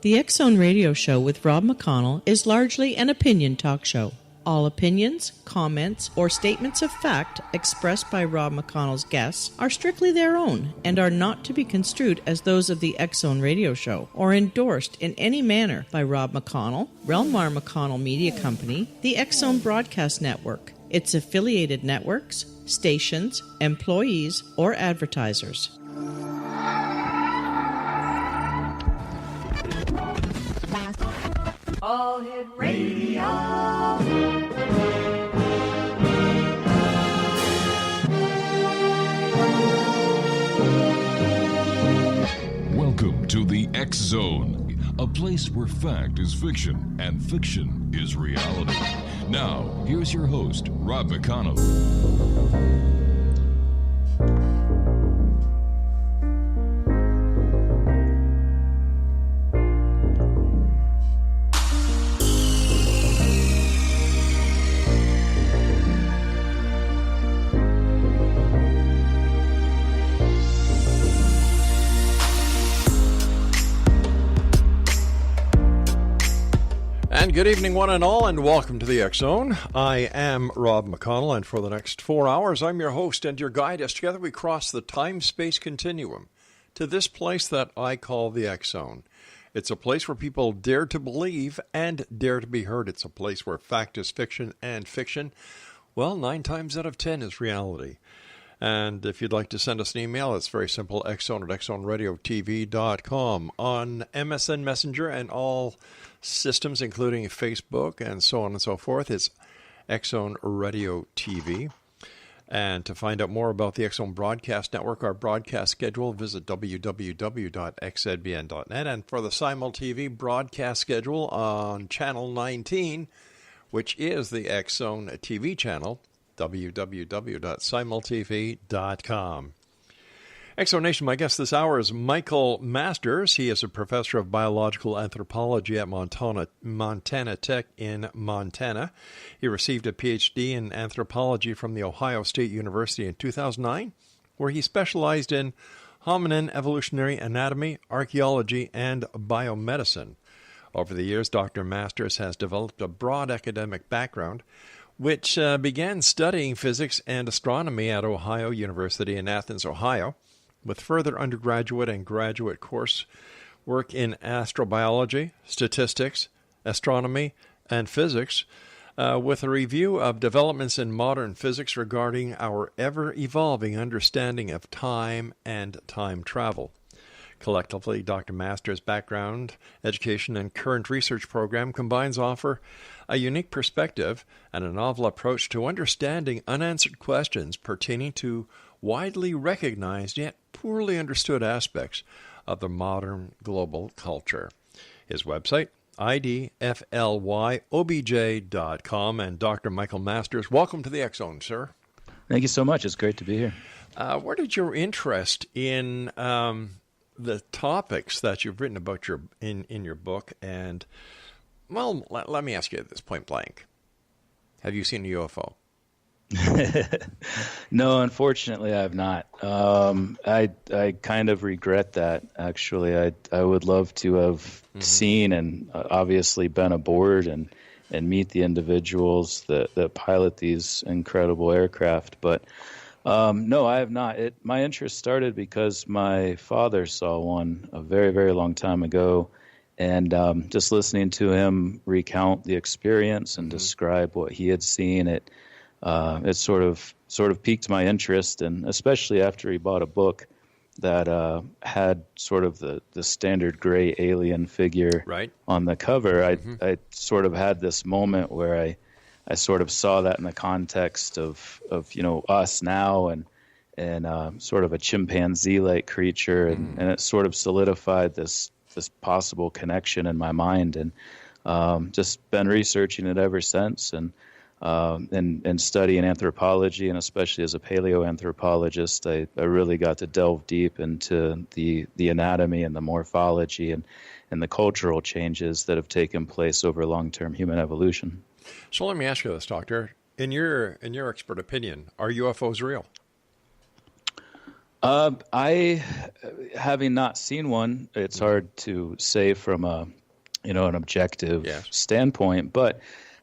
The X Zone Radio Show with Rob McConnell is largely an opinion talk show. All opinions, comments, or statements of fact expressed by Rob McConnell's guests are strictly their own and are not to be construed as those of the X Zone Radio Show or endorsed in any manner by Rob McConnell, rel-mar McConnell Media Company, the X Zone Broadcast Network, its affiliated networks, stations, employees, or advertisers. All Hit Radio. Welcome to the X Zone, a place where fact is fiction and fiction is reality. Now, here's your host, Rob McConnell. And good evening, one and all, and welcome to the X Zone. I am Rob McConnell, and for the next 4 hours, I'm your host and your guide as together we cross the time-space continuum to this place that I call the X Zone. It's a place where people dare to believe and dare to be heard. It's a place where fact is fiction and fiction, well, 9 times out of 10 is reality. And if you'd like to send us an email, it's very simple, xzone@xzoneradiotv.com. On MSN Messenger and all systems, including Facebook and so on and so forth, it's X Zone Radio TV. And to find out more about the X Zone Broadcast Network, our broadcast schedule, visit www.xzbn.net. And for the Simul TV broadcast schedule on Channel 19, which is the X Zone TV channel, www.simultv.com. Exonation, my guest this hour is Michael Masters. He is a professor of biological anthropology at Montana Tech in Montana. He received a Ph.D. in anthropology from the Ohio State University in 2009, where he specialized in hominin evolutionary anatomy, archaeology, and biomedicine. Over the years, Dr. Masters has developed a broad academic background, which began studying physics and astronomy at Ohio University in Athens, Ohio, with further undergraduate and graduate course work in astrobiology, statistics, astronomy, and physics, with a review of developments in modern physics regarding our ever-evolving understanding of time and time travel. Collectively, Dr. Masters' background, education, and current research program combines offer a unique perspective and a novel approach to understanding unanswered questions pertaining to widely recognized yet poorly understood aspects of the modern global culture. His website, idflyobj.com. And Dr. Michael Masters, welcome to the X Zone, sir. Thank you so much. It's great to be here. Where did your interest in the topics that you've written about in your book, and, well, let me ask you at this point blank. Have you seen a UFO? No, unfortunately, I have not. I kind of regret that, actually. I would love to have seen and obviously been aboard and meet the individuals that pilot these incredible aircraft, but no, I have not. My interest started because my father saw one a very, very long time ago, and just listening to him recount the experience and describe what he had seen, it sort of piqued my interest, and especially after he bought a book that had sort of the standard gray alien figure on the cover. I sort of had this moment where I sort of saw that in the context of us now and sort of a chimpanzee-like creature, and it sort of solidified this possible connection in my mind, and just been researching it ever since, and studying anthropology, and especially as a paleoanthropologist, I really got to delve deep into the anatomy and the morphology and the cultural changes that have taken place over long-term human evolution. So let me ask you this, Doctor. In your expert opinion, are UFOs real? I, having not seen one, it's hard to say from an objective standpoint. But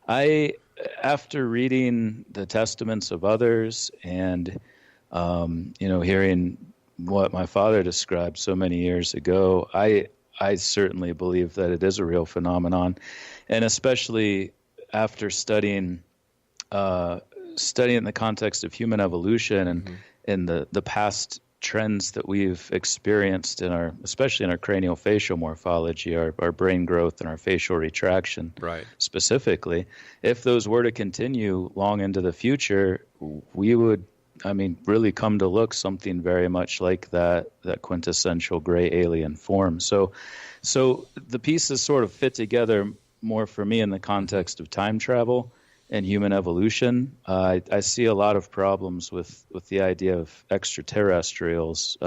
after reading the testaments of others and, hearing what my father described so many years ago, I certainly believe that it is a real phenomenon, and especially after studying the context of human evolution and the past trends that we've experienced especially in our craniofacial morphology, our brain growth and our facial retraction, right, specifically. If those were to continue long into the future, we would, really come to look something very much like that quintessential gray alien form. So the pieces sort of fit together more for me in the context of time travel and human evolution. I see a lot of problems with the idea of extraterrestrials,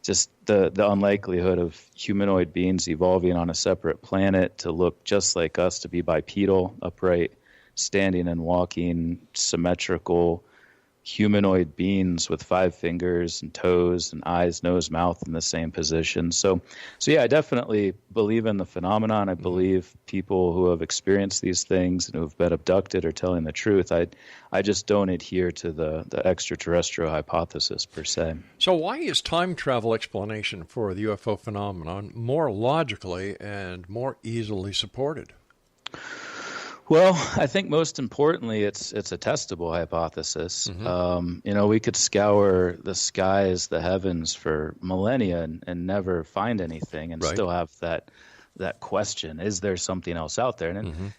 just the unlikelihood of humanoid beings evolving on a separate planet to look just like us, to be bipedal, upright, standing and walking, symmetrical humanoid beings with 5 fingers and toes and eyes, nose, mouth in the same position. So yeah, I definitely believe in the phenomenon. I believe people who have experienced these things and who have been abducted are telling the truth. I just don't adhere to the extraterrestrial hypothesis per se. So why is time travel explanation for the UFO phenomenon more logically and more easily supported? Well, I think most importantly, it's a testable hypothesis. We could scour the skies, the heavens for millennia and never find anything, and still have that question: is there something else out there?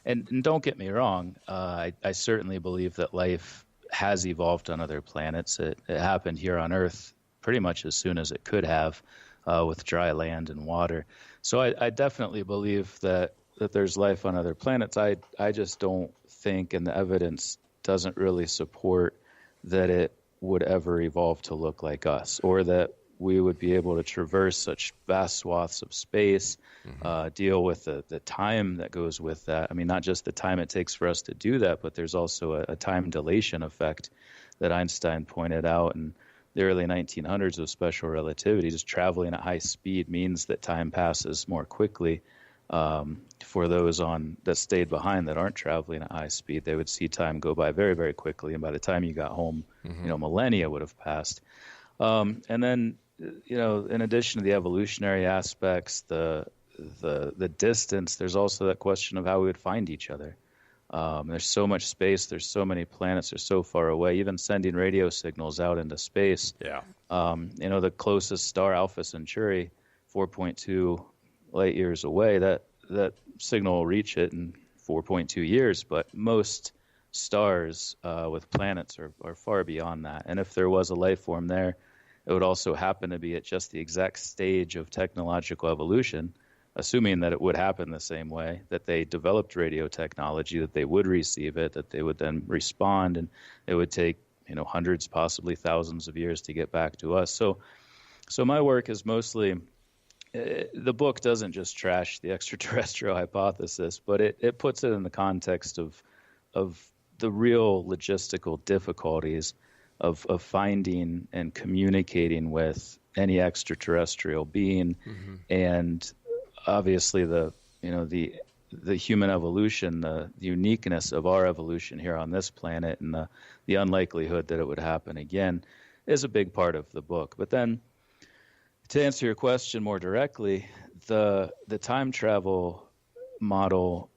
And don't get me wrong, I certainly believe that life has evolved on other planets. It happened here on Earth pretty much as soon as it could have, with dry land and water. So I definitely believe that there's life on other planets. I just don't think, and the evidence doesn't really support, that it would ever evolve to look like us, or that we would be able to traverse such vast swaths of space, deal with the time that goes with that. Not just the time it takes for us to do that, but there's also a time dilation effect that Einstein pointed out in the early 1900s with special relativity. Just traveling at high speed means that time passes more quickly. For those that stayed behind that aren't traveling at high speed, they would see time go by very, very quickly, and by the time you got home, millennia would have passed. And then, in addition to the evolutionary aspects, the distance, there's also that question of how we would find each other. There's so much space, there's so many planets, they're so far away. Even sending radio signals out into space. Yeah. The closest star, Alpha Centauri, 4.2 light years away, that signal will reach it in 4.2 years, but most stars with planets are far beyond that. And if there was a life form there, it would also happen to be at just the exact stage of technological evolution, assuming that it would happen the same way, that they developed radio technology, that they would receive it, that they would then respond, and it would take hundreds, possibly thousands of years to get back to us. So my work is mostly, the book doesn't just trash the extraterrestrial hypothesis, but it puts it in the context of the real logistical difficulties of finding and communicating with any extraterrestrial being, and obviously the human evolution, the uniqueness of our evolution here on this planet, and the unlikelihood that it would happen again is a big part of the book. But then, to answer your question more directly, the time travel model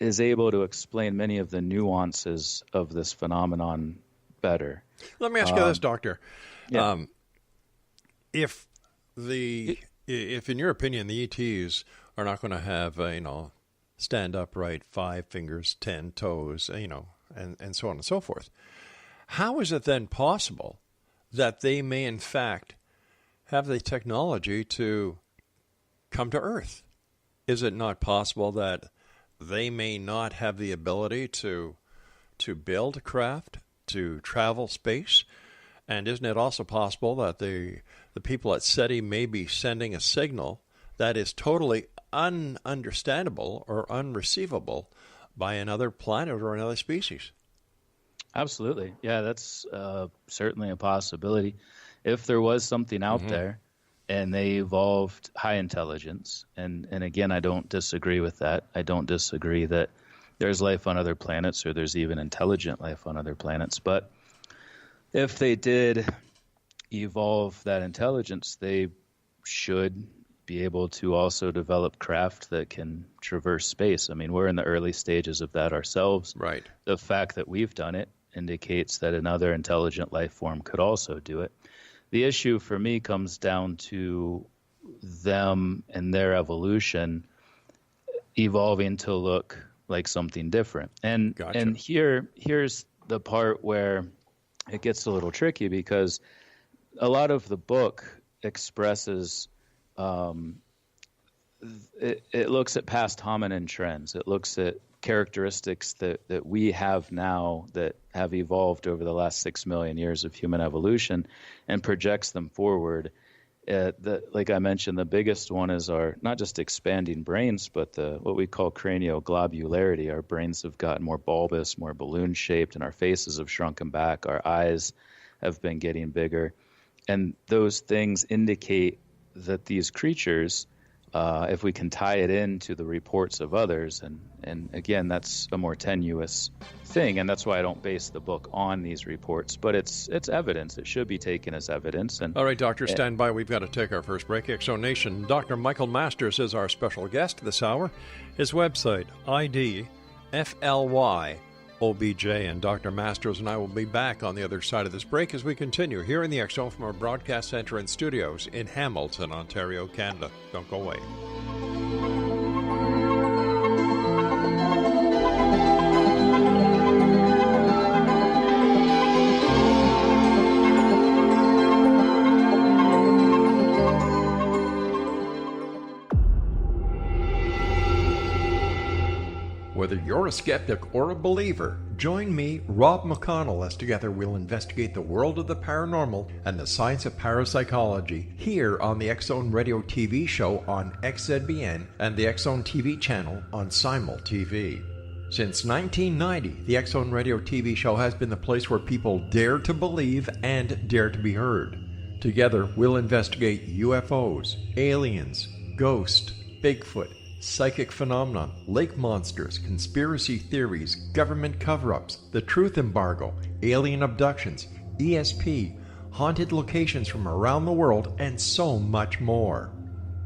is able to explain many of the nuances of this phenomenon better. Let me ask you this, Doctor. Yeah. If in your opinion the ETs are not going to have stand upright, 5 fingers, 10 toes, and so on and so forth, how is it then possible that they may in fact have the technology to come to Earth? Is it not possible that they may not have the ability to build a craft, to travel space? And isn't it also possible that the people at SETI may be sending a signal that is totally ununderstandable or unreceivable by another planet or another species? Absolutely. Yeah, that's certainly a possibility. if there was something out there and they evolved high intelligence, and again, I don't disagree with that. I don't disagree that there's life on other planets or there's even intelligent life on other planets. But if they did evolve that intelligence, they should be able to also develop craft that can traverse space. I mean, we're in the early stages of that ourselves. Right. The fact that we've done it indicates that another intelligent life form could also do it. The issue for me comes down to them and their evolution evolving to look like something different. And Gotcha. and here's the part where it gets a little tricky, because a lot of the book expresses it looks at past hominin trends. It looks at characteristics that we have now that have evolved over the last 6 million years of human evolution and projects them forward. Like I mentioned, the biggest one is our not just expanding brains, but what we call cranioglobularity. Our brains have gotten more bulbous, more balloon-shaped, and our faces have shrunken back. Our eyes have been getting bigger. And those things indicate that these creatures, if we can tie it into the reports of others, and again, that's a more tenuous thing, and that's why I don't base the book on these reports, but it's evidence. It should be taken as evidence. And all right, Doctor, stand by. We've got to take our first break. Exonation. Dr. Michael Masters is our special guest this hour. His website, IDFLY. OBJ, and Dr. Masters and I will be back on the other side of this break as we continue here in the X Zone from our broadcast center and studios in Hamilton, Ontario, Canada. Don't go away. Whether you're a skeptic or a believer, join me, Rob McConnell, as together we'll investigate the world of the paranormal and the science of parapsychology here on the X Zone Radio TV show on XZBN and the X Zone TV channel on Simul TV. Since 1990, the X Zone Radio TV show has been the place where people dare to believe and dare to be heard. Together, we'll investigate UFOs, aliens, ghosts, Bigfoot, psychic phenomenon, lake monsters, conspiracy theories, government cover-ups, the truth embargo, alien abductions, ESP, haunted locations from around the world, and so much more.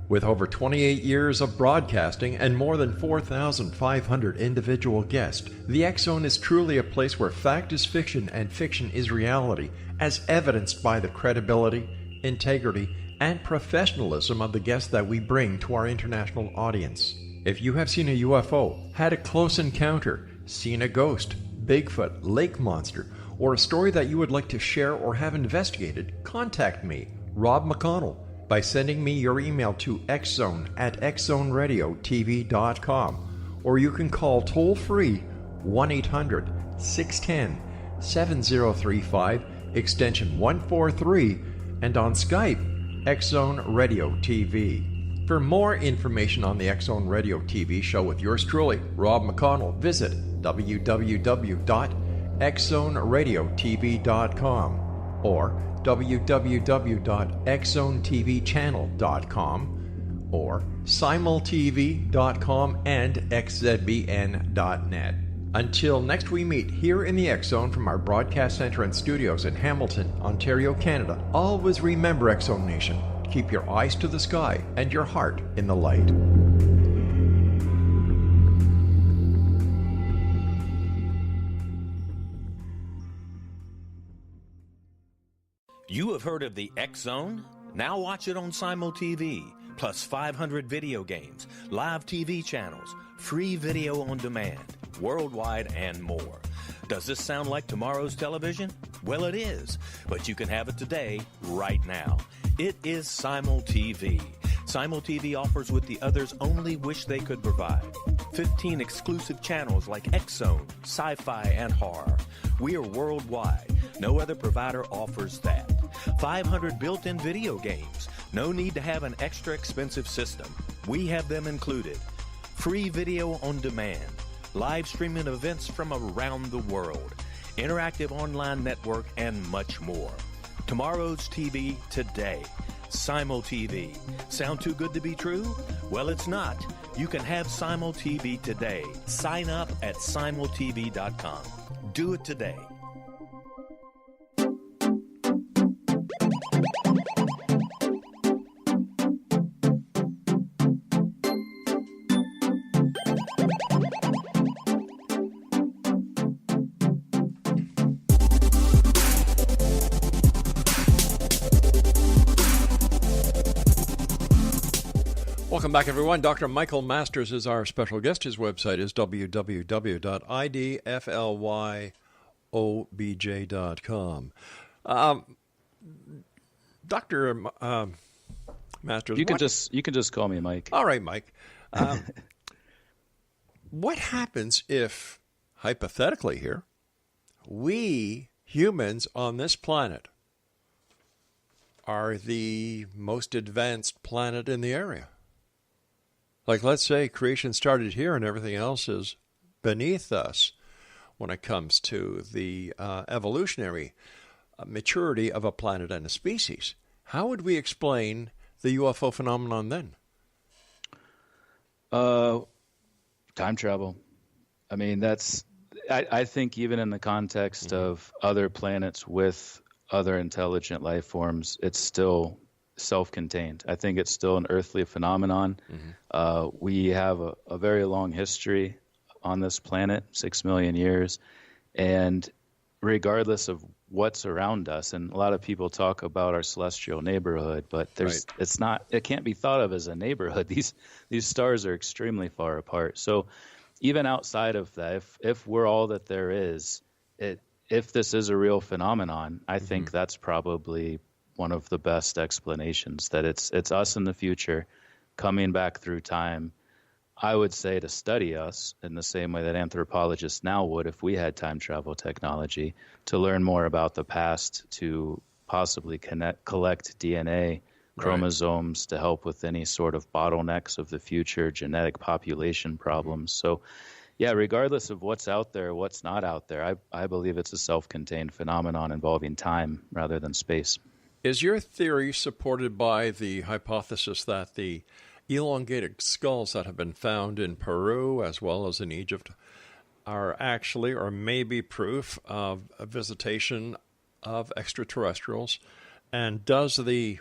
With over 28 years of broadcasting and more than 4,500 individual guests, the X Zone is truly a place where fact is fiction and fiction is reality, as evidenced by the credibility, integrity, and professionalism of the guests that we bring to our international audience. If you have seen a UFO, had a close encounter, seen a ghost, Bigfoot, lake monster, or a story that you would like to share or have investigated, contact me, Rob McConnell, by sending me your email to xzone@xzoneradiotv.com, or you can call toll-free 1-800-610-7035, extension 143, and on Skype, X Zone Radio TV. For more information on the X Zone Radio TV show with yours truly, Rob McConnell, visit www.xzoneradiotv.com or www.xzonetvchannel.com or simultv.com and xzbn.net. Until next we meet here in the X Zone from our broadcast center and studios in Hamilton, Ontario, Canada, always remember, X Zone Nation, keep your eyes to the sky and your heart in the light. You have heard of the X Zone? Now watch it on Simul TV, plus 500 video games, live TV channels, free video on demand, worldwide, and more. Does this sound like tomorrow's television? Well, it is, but you can have it today, right now. It is Simul TV. Simul TV offers what the others only wish they could provide. 15 exclusive channels like X Zone, sci-fi, and horror. We are worldwide. No other provider offers that. 500 built-in video games. No need to have an extra expensive system. We have them included. Free video on demand. Live streaming events from around the world. Interactive online network, and much more. Tomorrow's TV today. Simul TV. Sound too good to be true? Well, it's not. You can have Simul TV today. Sign up at simultv.com. Do it today. Welcome back, everyone. Dr. Michael Masters is our special guest. His website is www.idflyobj.com. Dr. Masters, you can just call me Mike. All right, Mike. What happens if, hypothetically here, we humans on this planet are the most advanced planet in the area? Like, let's say creation started here and everything else is beneath us when it comes to the evolutionary maturity of a planet and a species. How would we explain the UFO phenomenon then? Time travel. I mean, I think even in the context of other planets with other intelligent life forms, it's still self-contained. I think it's still an earthly phenomenon. We have a very long history on this planet, 6 million years, and regardless of what's around us, and a lot of people talk about our celestial neighborhood, but it can't be thought of as a neighborhood. These stars are extremely far apart. So even outside of that, if we're all that there is, if this is a real phenomenon, I think that's probably one of the best explanations, that it's us in the future coming back through time, I would say, to study us in the same way that anthropologists now would if we had time travel technology, to learn more about the past, to possibly collect DNA, chromosomes, to help with any sort of bottlenecks of the future, genetic population problems. So yeah, regardless of what's out there, what's not out there, I believe it's a self-contained phenomenon involving time rather than space. Is your theory supported by the hypothesis that the elongated skulls that have been found in Peru as well as in Egypt are actually or maybe proof of a visitation of extraterrestrials? And does the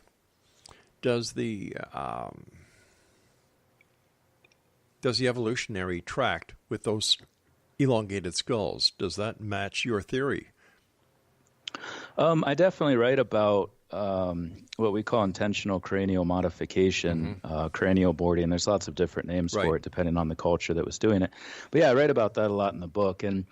evolutionary tract with those elongated skulls, does that match your theory? I definitely write about what we call intentional cranial modification, cranial boarding. There's lots of different names for it depending on the culture that was doing it. But yeah, I write about that a lot in the book. And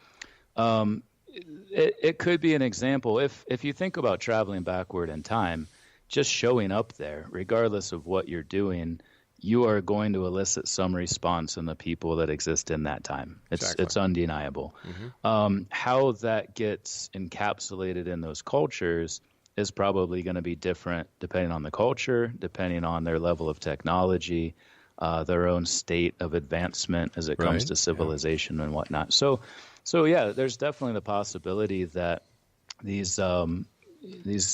it could be an example. If you think about traveling backward in time, just showing up there, regardless of what you're doing, you are going to elicit some response in the people that exist in that time. It's undeniable. How that gets encapsulated in those cultures is probably going to be different depending on the culture, depending on their level of technology, their own state of advancement as it comes to civilization and whatnot. So yeah, there's definitely the possibility that these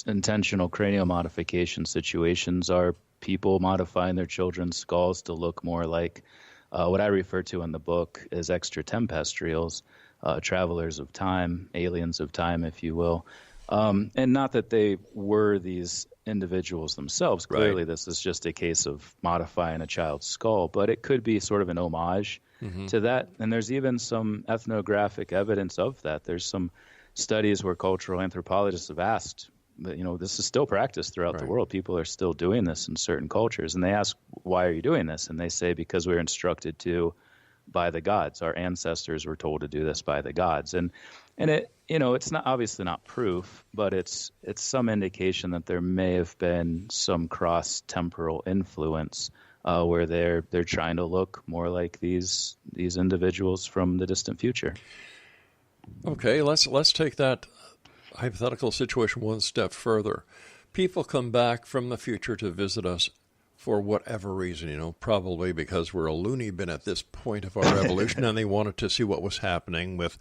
intentional cranial modification situations are people modifying their children's skulls to look more like what I refer to in the book as extraterrestrials, travelers of time, aliens of time, if you will. And not that they were these individuals themselves. Clearly, this is just a case of modifying a child's skull, but it could be sort of an homage to that. And there's even some ethnographic evidence of that. There's some studies where cultural anthropologists have asked, this is still practiced throughout the world. People are still doing this in certain cultures. And they ask, why are you doing this? And they say, because we're instructed to by the gods. Our ancestors were told to do this by the gods. And it, it's not obviously not proof, but it's some indication that there may have been some cross-temporal influence where they're trying to look more like these individuals from the distant future. Okay, let's take that hypothetical situation one step further. People come back from the future to visit us for whatever reason, probably because we're a loony bin at this point of our evolution, and they wanted to see what was happening with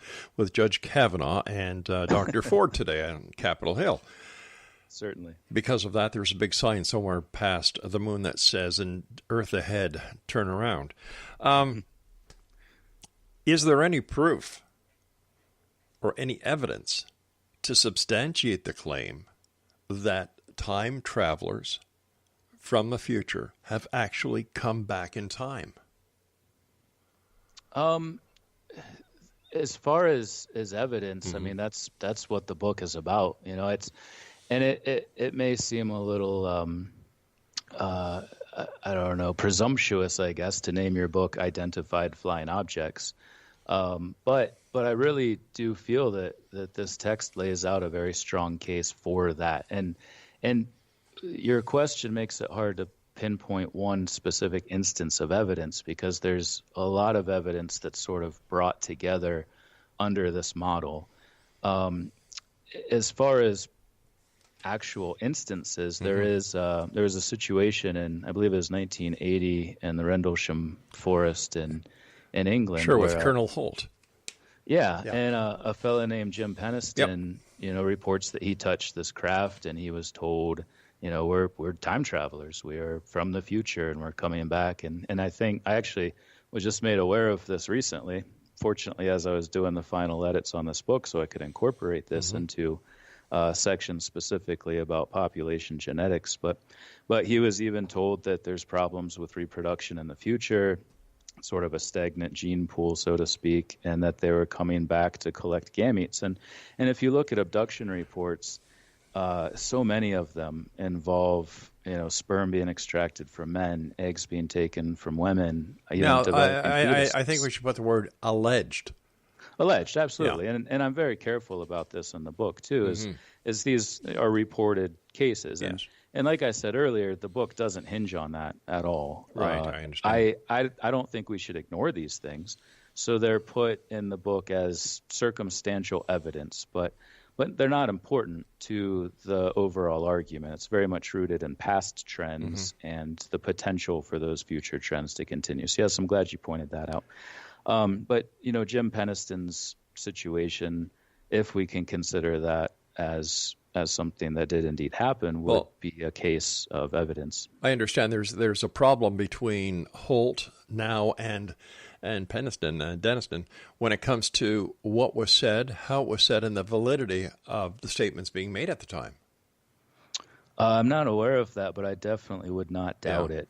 Judge Kavanaugh and Dr. Ford today on Capitol Hill. certainly. Because of that, there's a big sign somewhere past the moon that says, "And Earth ahead, turn around." Is there any proof or any evidence to substantiate the claim that time travelers from the future have actually come back in time? As far as evidence, I mean, that's what the book is about. It may seem a little, I don't know, presumptuous, I guess, to name your book "Identified Flying Objects." But I really do feel that this text lays out a very strong case for that. And your question makes it hard to pinpoint one specific instance of evidence, because there's a lot of evidence that's sort of brought together under this model. As far as actual instances, there was a situation in, I believe it was 1980, in the Rendlesham Forest in England. Sure, with Colonel Holt. Yeah, and a fellow named Jim Peniston, reports that he touched this craft, and he was told, we're time travelers. We are from the future, and we're coming back. And I think I actually was just made aware of this recently, fortunately, as I was doing the final edits on this book, so I could incorporate this into sections specifically about population genetics. But he was even told that there's problems with reproduction in the future, sort of a stagnant gene pool, so to speak, and that they were coming back to collect gametes. And if you look at abduction reports, so many of them involve, sperm being extracted from men, eggs being taken from women. Now, I think we should put the word alleged. Alleged, absolutely. Yeah. And I'm very careful about this in the book, too, is these are reported cases. Yes. And like I said earlier, the book doesn't hinge on that at all. Right, I understand. I don't think we should ignore these things. So they're put in the book as circumstantial evidence, but they're not important to the overall argument. It's very much rooted in past trends and the potential for those future trends to continue. So yes, I'm glad you pointed that out. But, Jim Peniston's situation, if we can consider that as something that did indeed happen, would be a case of evidence. I understand there's a problem between Holt now and Peniston, when it comes to what was said, how it was said, and the validity of the statements being made at the time. I'm not aware of that, but I definitely would not doubt it.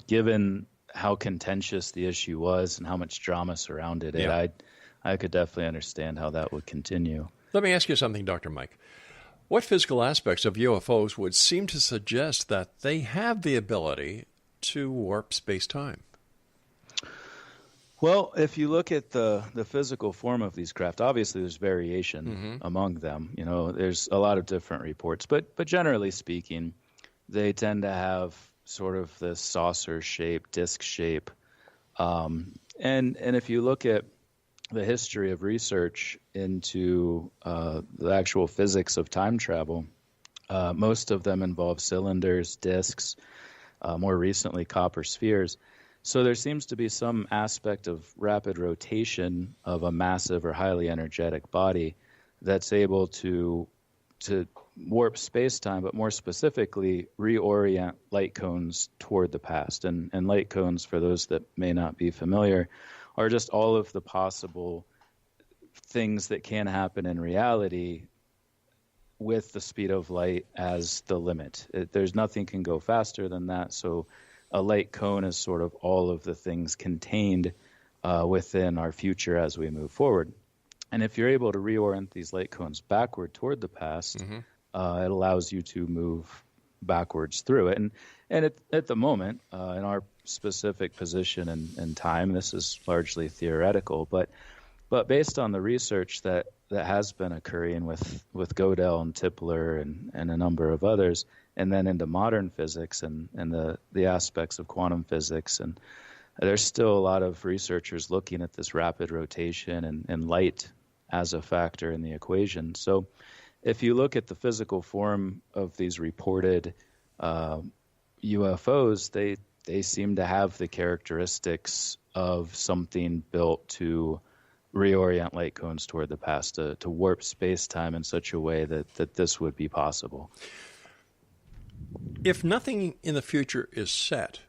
Given how contentious the issue was and how much drama surrounded it, I could definitely understand how that would continue. Let me ask you something, Dr. Mike. What physical aspects of UFOs would seem to suggest that they have the ability to warp space-time? Well, if you look at the physical form of these craft, obviously there's variation among them. There's a lot of different reports, but generally speaking, they tend to have sort of this saucer shape, disc shape. And if you look at the history of research into the actual physics of time travel, most of them involve cylinders, discs, more recently copper spheres. So there seems to be some aspect of rapid rotation of a massive or highly energetic body that's able to warp space-time, but more specifically reorient light cones toward the past. And light cones, for those that may not be familiar, are just all of the possible things that can happen in reality with the speed of light as the limit. There's nothing can go faster than that, so a light cone is sort of all of the things contained within our future as we move forward. And if you're able to reorient these light cones backward toward the past, it allows you to move backwards through it. And at the moment, in our specific position and time, this is largely theoretical, but based on the research that has been occurring with Gödel and Tipler and a number of others, and then into modern physics and the aspects of quantum physics, and there's still a lot of researchers looking at this rapid rotation and light as a factor in the equation. So if you look at the physical form of these reported UFOs, they seem to have the characteristics of something built to reorient light cones toward the past, to warp space-time in such a way that this would be possible. If nothing in the future is set,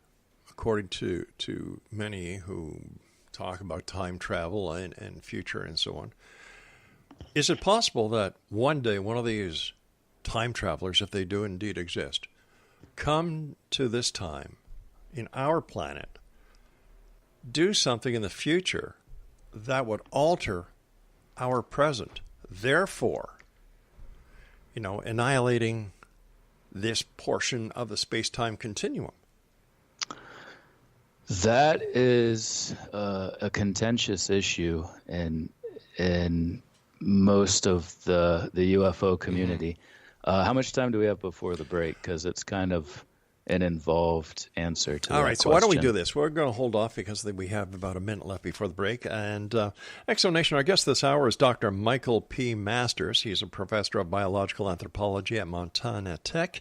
according to many who talk about time travel and future and so on, is it possible that one day one of these time travelers, if they do indeed exist, come to this time in our planet, do something in the future that would alter our present, therefore, annihilating this portion of the space-time continuum? That is a contentious issue in most of the UFO community. How much time do we have before the break? Because it's kind of an involved answer to that. All right, so why don't we do this? We're going to hold off because we have about a minute left before the break. And Exonation, our guest this hour is Dr. Michael P. Masters. He's a professor of biological anthropology at Montana Tech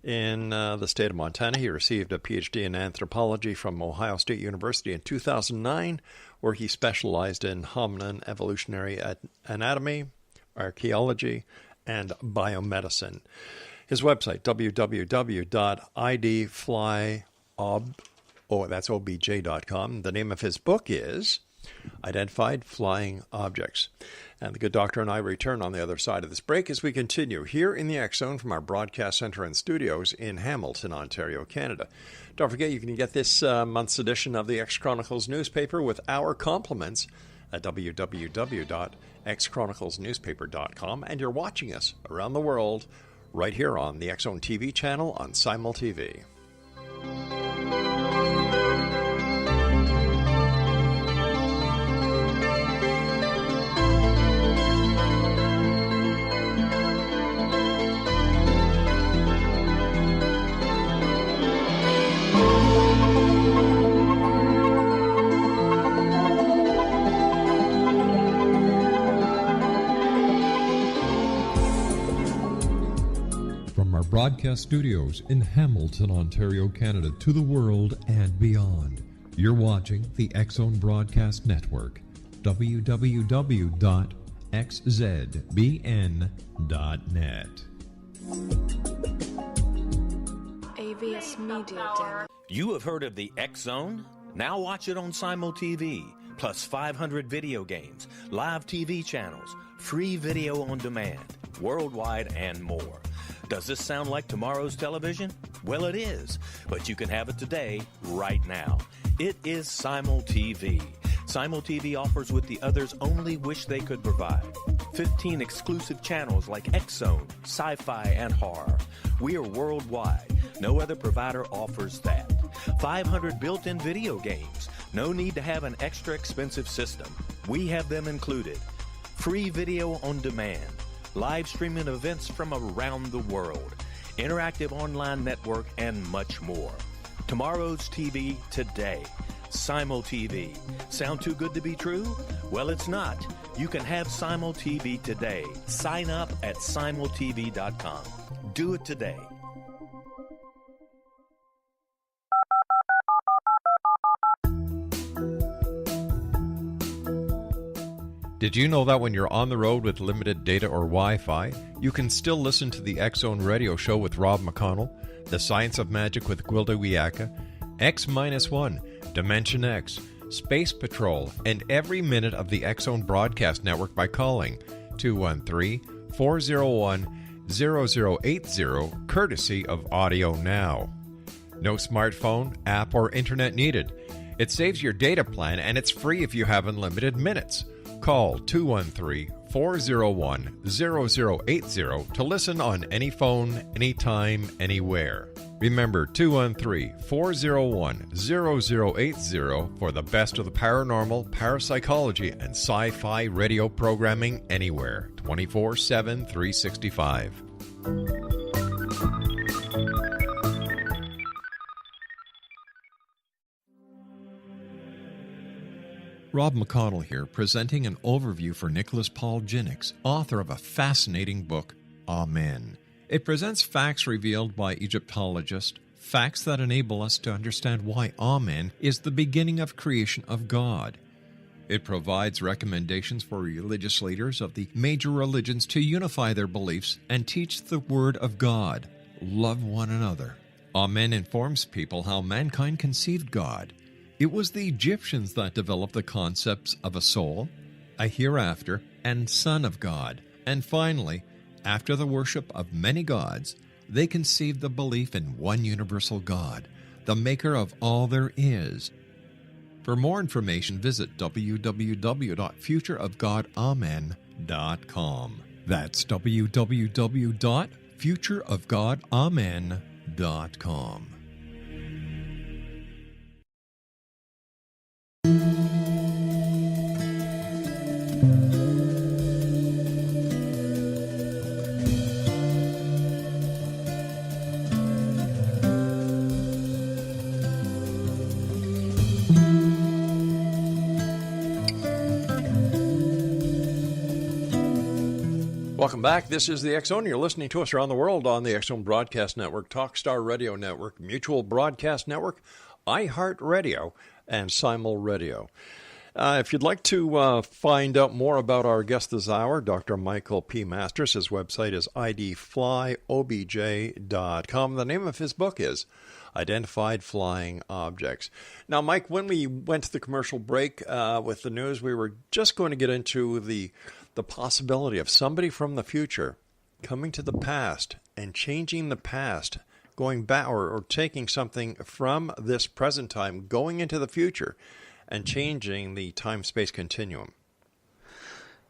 in the state of Montana. He received a Ph.D. in anthropology from Ohio State University in 2009, where he specialized in hominin, evolutionary anatomy, archaeology, and biomedicine. His website, www.idflyobj.com. The name of his book is Identified Flying Objects. And the good doctor and I return on the other side of this break as we continue here in the X Zone from our broadcast center and studios in Hamilton, Ontario, Canada. Don't forget, you can get this month's edition of the X Chronicles newspaper with our compliments at www.xchroniclesnewspaper.com. And you're watching us around the world right here on the X Zone TV channel on Simul TV. Broadcast studios in Hamilton, Ontario, Canada, to the world and beyond. You're watching the X Zone Broadcast Network, www.xzbn.net. AVS Media Den. You have heard of the X Zone? Now watch it on Simul TV, plus 500 video games, live TV channels, free video on demand, worldwide, and more. Does this sound like tomorrow's television? Well, it is, but you can have it today, right now. It is Simul TV. Simul TV offers what the others only wish they could provide. 15 exclusive channels like X Zone, sci-fi, and horror. We are worldwide. No other provider offers that. 500 built-in video games. No need to have an extra expensive system. We have them included. Free video on demand. Live streaming events from around the world, interactive online network, and much more. Tomorrow's TV today. Simul TV. Sound too good to be true? Well, it's not. You can have Simul TV today. Sign up at simultv.com. Do it today. Did you know that when you're on the road with limited data or Wi-Fi, you can still listen to the X Zone radio show with Rob McConnell, The Science of Magic with Gwilda Wiyaka, X-1, Dimension X, Space Patrol, and every minute of the X Zone broadcast network by calling 213-401-0080, courtesy of Audio Now. No smartphone, app, or internet needed. It saves your data plan, and it's free if you have unlimited minutes. Call 213-401-0080 to listen on any phone, anytime, anywhere. Remember 213-401-0080 for the best of the paranormal, parapsychology, and sci-fi radio programming anywhere, 24/7, 365. Rob McConnell here, presenting an overview for Nicholas Paul Jennings, author of a fascinating book, Amen. It presents facts revealed by Egyptologists, facts that enable us to understand why Amen is the beginning of creation of God. It provides recommendations for religious leaders of the major religions to unify their beliefs and teach the Word of God, love one another. Amen informs people how mankind conceived God. It was the Egyptians that developed the concepts of a soul, a hereafter, and Son of God. And finally, after the worship of many gods, they conceived the belief in one universal God, the maker of all there is. For more information, visit www.futureofgodamen.com. That's www.futureofgodamen.com. Welcome back. This is the X Zone. You're listening to us around the world on the X Zone Broadcast Network, Talkstar Radio Network, Mutual Broadcast Network, iHeartRadio, and Simul Radio. If you'd like to find out more about our guest this hour, Dr. Michael P. Masters, his website is idflyobj.com. The name of his book is Identified Flying Objects. Now, Mike, when we went to the commercial break with the news, we were just going to get into the possibility of somebody from the future coming to the past and changing the past, going back or taking something from this present time, going into the future and changing the time-space continuum.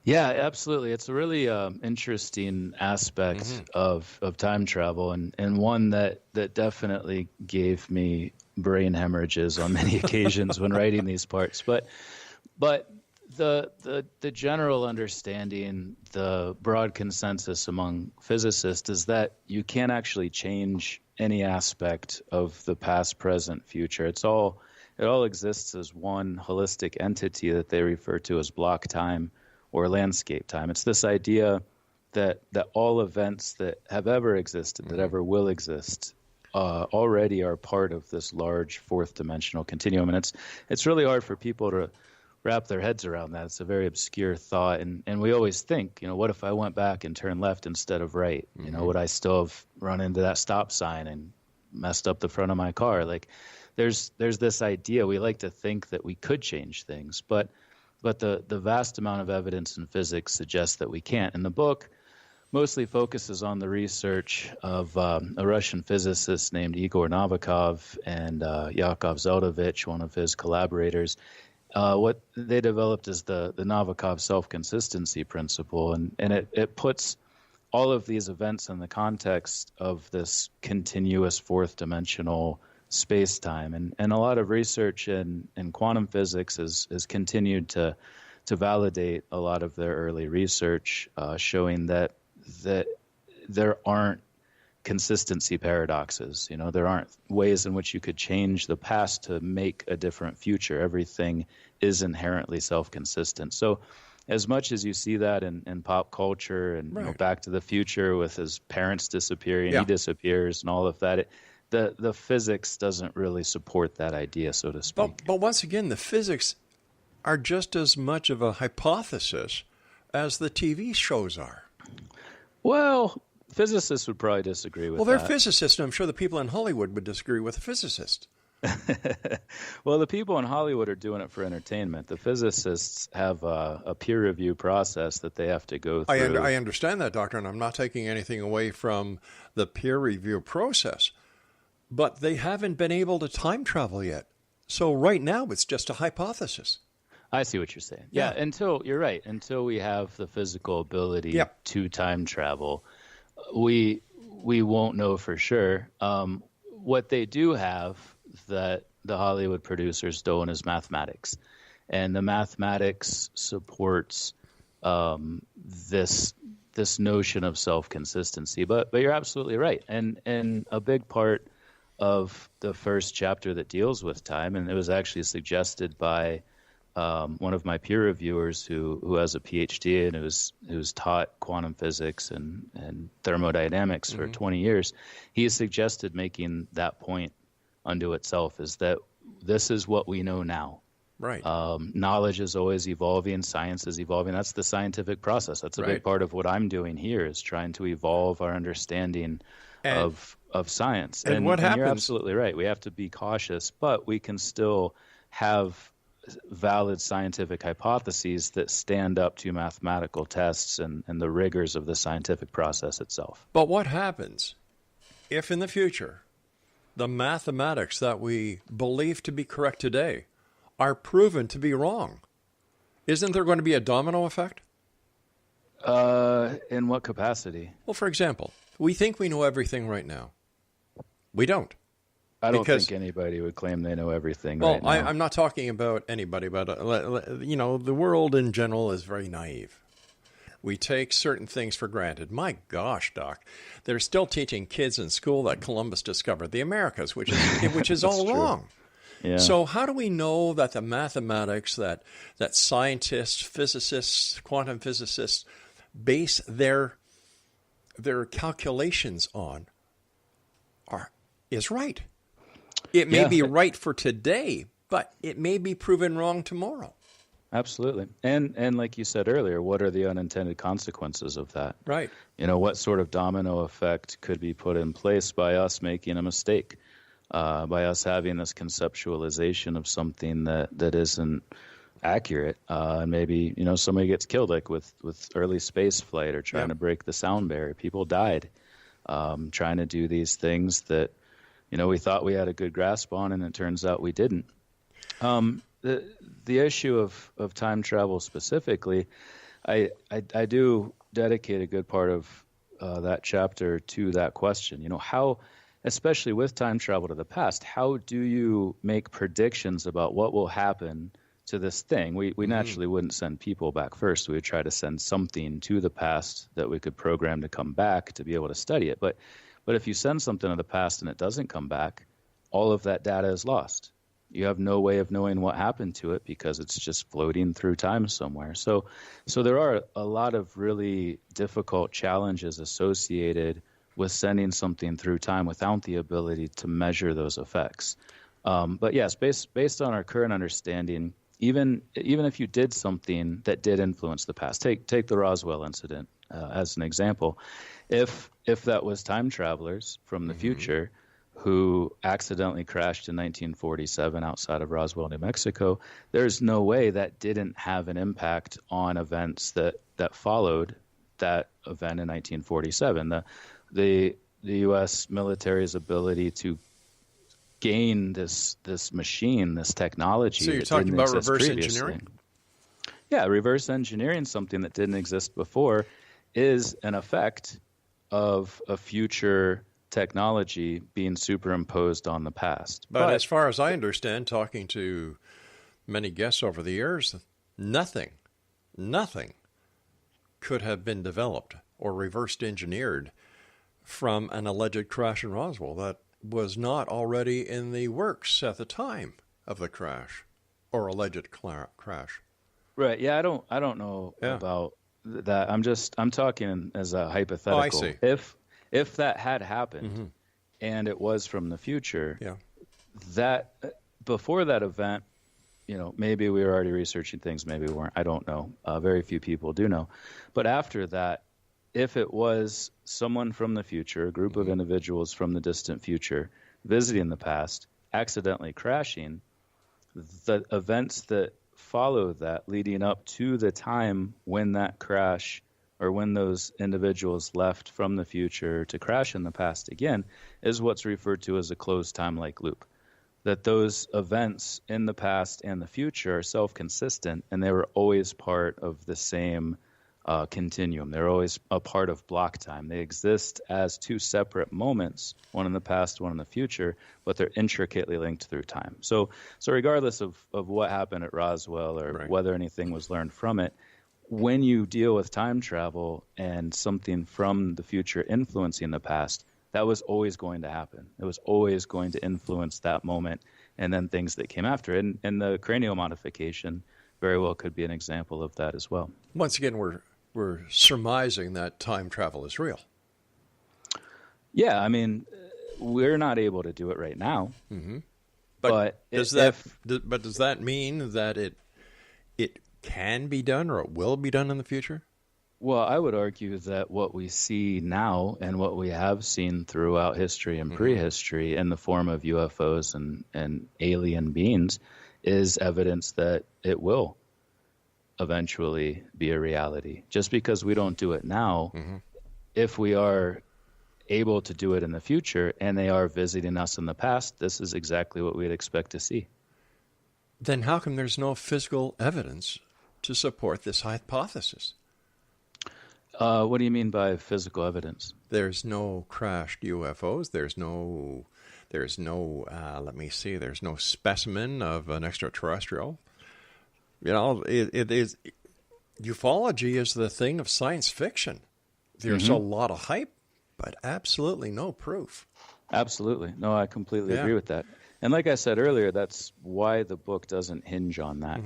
Yeah, absolutely. It's a really interesting aspect of time travel, and one that definitely gave me brain hemorrhages on many occasions when writing these parts. But the general understanding, the broad consensus among physicists is that you can't actually change any aspect of the past, present, future. It all exists as one holistic entity that they refer to as block time or landscape time. It's this idea that all events that have ever existed, that ever will exist, already are part of this large fourth dimensional continuum. And it's really hard for people to wrap their heads around that. It's a very obscure thought. And we always think, what if I went back and turned left instead of right? Would I still have run into that stop sign and messed up the front of my car? Like, there's this idea. We like to think that we could change things, but the vast amount of evidence in physics suggests that we can't. And the book mostly focuses on the research of a Russian physicist named Igor Novikov and Yakov Zeldovich, one of his collaborators. What they developed is the Novikov self-consistency principle, and it puts all of these events in the context of this continuous fourth-dimensional space-time. And a lot of research in quantum physics has continued to validate a lot of their early research, showing that there aren't consistency paradoxes. There aren't ways in which you could change the past to make a different future. Everything is inherently self-consistent. So as much as you see that in pop culture and Back to the Future with his parents disappearing, he disappears and all of that, the physics doesn't really support that idea, so to speak. But once again, the physics are just as much of a hypothesis as the TV shows are. Well, physicists would probably disagree with that. Well, they're physicists, and I'm sure the people in Hollywood would disagree with the physicists. Well, the people in Hollywood are doing it for entertainment. The physicists have a peer review process that they have to go through. I understand that, Doctor, and I'm not taking anything away from the peer review process. But they haven't been able to time travel yet. So right now, it's just a hypothesis. I see what you're saying. Yeah, you're right. Until we have the physical ability to time travel, we won't know for sure. What they do have that the Hollywood producers don't is mathematics. And the mathematics supports this notion of self-consistency. But you're absolutely right. And a big part of the first chapter that deals with time, and it was actually suggested by one of my peer reviewers who has a Ph.D. and who's taught quantum physics and thermodynamics for 20 years. He has suggested making that point unto itself, is that this is what we know now. Right. Knowledge is always evolving. Science is evolving. That's the scientific process. That's a big part of what I'm doing here, is trying to evolve our understanding of science. And what happens? You're absolutely right. We have to be cautious, but we can still have valid scientific hypotheses that stand up to mathematical tests and the rigors of the scientific process itself. But what happens if in the future the mathematics that we believe to be correct today are proven to be wrong? Isn't there going to be a domino effect? In what capacity? Well, for example, we think we know everything right now. We don't. I don't think anybody would claim they know everything right now. Well, I'm not talking about anybody, but, the world in general is very naive. We take certain things for granted. My gosh, Doc, they're still teaching kids in school that Columbus discovered the Americas, which is all true. wrong. Yeah. So how do we know that the mathematics that scientists, physicists, quantum physicists base their calculations on is right? It may be right for today, but it may be proven wrong tomorrow. Absolutely. And like you said earlier, what are the unintended consequences of that? Right. What sort of domino effect could be put in place by us making a mistake, by us having this conceptualization of something that isn't accurate, and maybe somebody gets killed, like with early space flight, or trying to break the sound barrier. People died trying to do these things that we thought we had a good grasp on, and it turns out we didn't. The issue of time travel specifically, I do dedicate a good part of that chapter to that question. How, especially with time travel to the past, how do you make predictions about what will happen to this thing? We naturally wouldn't send people back first. We would try to send something to the past that we could program to come back to be able to study it. But if you send something to the past and it doesn't come back, all of that data is lost. You have no way of knowing what happened to it because it's just floating through time somewhere. So there are a lot of really difficult challenges associated with sending something through time without the ability to measure those effects. But yes, based on our current understanding, even if you did something that did influence the past, take the Roswell incident as an example. If that was time travelers from the future who accidentally crashed in 1947 outside of Roswell, New Mexico, there's no way that didn't have an impact on events that followed that event in 1947. The U.S. military's ability to gain this machine, this technology. So you're talking about reverse engineering? Yeah, reverse engineering something that didn't exist before is an effect of a future technology being superimposed on the past. But as far as I understand, talking to many guests over the years, nothing could have been developed or reversed engineered from an alleged crash in Roswell that was not already in the works at the time of the crash or alleged crash. Right. Yeah, I don't know about that. I'm talking as a hypothetical. Oh, I see. If that had happened and it was from the future, that before that event, maybe we were already researching things, maybe we weren't. I don't know. Very few people do know. But after that, if it was someone from the future, a group of individuals from the distant future visiting the past, accidentally crashing, the events that follow that leading up to the time when that crash or when those individuals left from the future to crash in the past again is what's referred to as a closed time-like loop. That those events in the past and the future are self-consistent, and they were always part of the same continuum. They're always a part of block time. They exist as two separate moments, one in the past, one in the future, but they're intricately linked through time. So regardless of what happened at Roswell or whether anything was learned from it, when you deal with time travel and something from the future influencing the past, that was always going to happen. It was always going to influence that moment and then things that came after it. And the cranial modification very well could be an example of that as well. Once again, we're surmising that time travel is real. Yeah, I mean, we're not able to do it right now. But does that mean that it can be done or it will be done in the future? Well, I would argue that what we see now and what we have seen throughout history and prehistory in the form of UFOs and alien beings is evidence that it will eventually be a reality. Just because we don't do it now, if we are able to do it in the future and they are visiting us in the past, this is exactly what we'd expect to see. Then how come there's no physical evidence to support this hypothesis? What do you mean by physical evidence? There's no crashed UFOs. There's no specimen of an extraterrestrial. You know, it is ufology is the thing of science fiction. There's a lot of hype, but absolutely no proof. Absolutely. No, I completely agree with that. And like I said earlier, that's why the book doesn't hinge on that.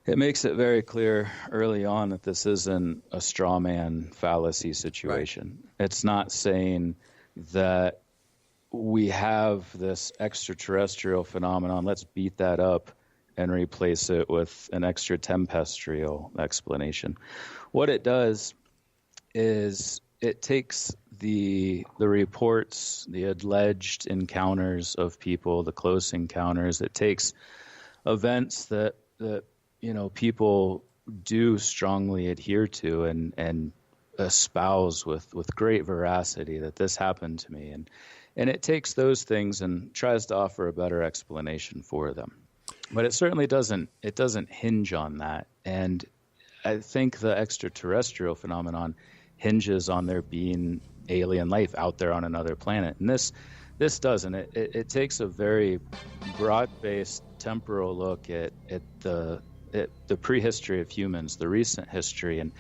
It makes it very clear early on that this isn't a straw man fallacy situation. Right. It's not saying that we have this extraterrestrial phenomenon, let's beat that up and replace it with an extraterrestrial explanation. What it does is it takes the reports, the alleged encounters of people, the close encounters. It takes events that people do strongly adhere to and espouse with great veracity that this happened to me, and it takes those things and tries to offer a better explanation for them. But it certainly doesn't hinge on that. And I think the extraterrestrial phenomenon hinges on there being alien life out there on another planet. And this doesn't. It takes a very broad-based temporal look at the prehistory of humans, the recent history, and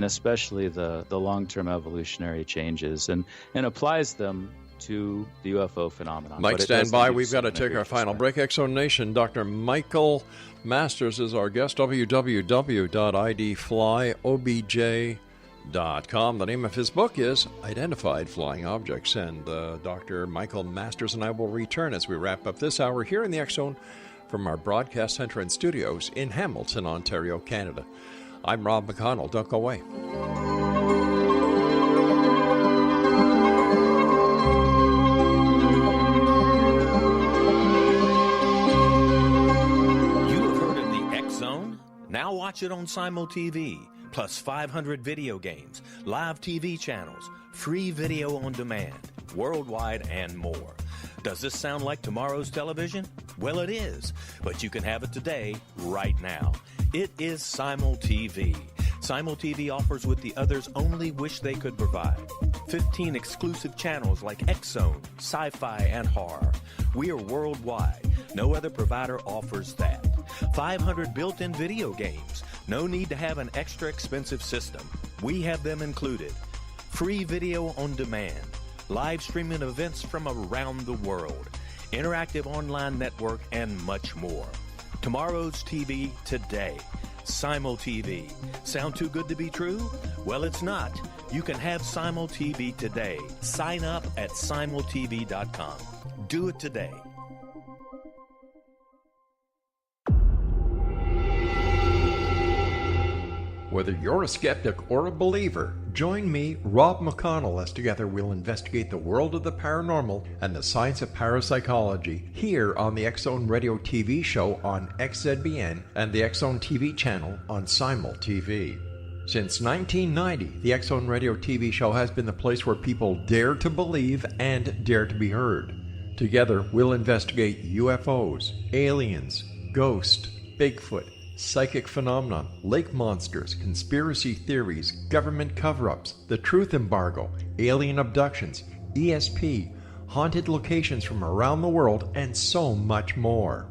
especially the long-term evolutionary changes, and applies them to the UFO phenomenon. Mike, stand by. We've got to take our final break. Exo Nation, Dr. Michael Masters is our guest. www.idflyobj.com. The name of his book is Identified Flying Objects. And Dr. Michael Masters and I will return as we wrap up this hour here in the X Zone from our broadcast center and studios in Hamilton, Ontario, Canada. I'm Rob McConnell. Don't go away. You have heard of the X Zone? Now watch it on Simul TV, plus 500 video games, live TV channels, free video on demand, worldwide, and more. Does this sound like tomorrow's television? Well, it is, but you can have it today, right now. It is Simul TV. Simul TV offers what the others only wish they could provide. 15 exclusive channels like X Zone, Sci-Fi, and Horror. We are worldwide. No other provider offers that. 500 built-in video games. No need to have an extra expensive system. We have them included. Free video on demand. Live streaming events from around the world, interactive online network, and much more. Tomorrow's TV today. Simul TV. Sound too good to be true? Well, it's not. You can have Simul TV today. Sign up at simultv.com. Do it today. Whether you're a skeptic or a believer, join me, Rob McConnell, as together we'll investigate the world of the paranormal and the science of parapsychology here on the X Zone Radio TV show on XZBN and the X Zone TV channel on Simul TV. Since 1990, the X Zone Radio TV show has been the place where people dare to believe and dare to be heard. Together, we'll investigate UFOs, aliens, ghosts, Bigfoot, psychic phenomenon, lake monsters, conspiracy theories, government cover-ups, the truth embargo, alien abductions, ESP, haunted locations from around the world, and so much more.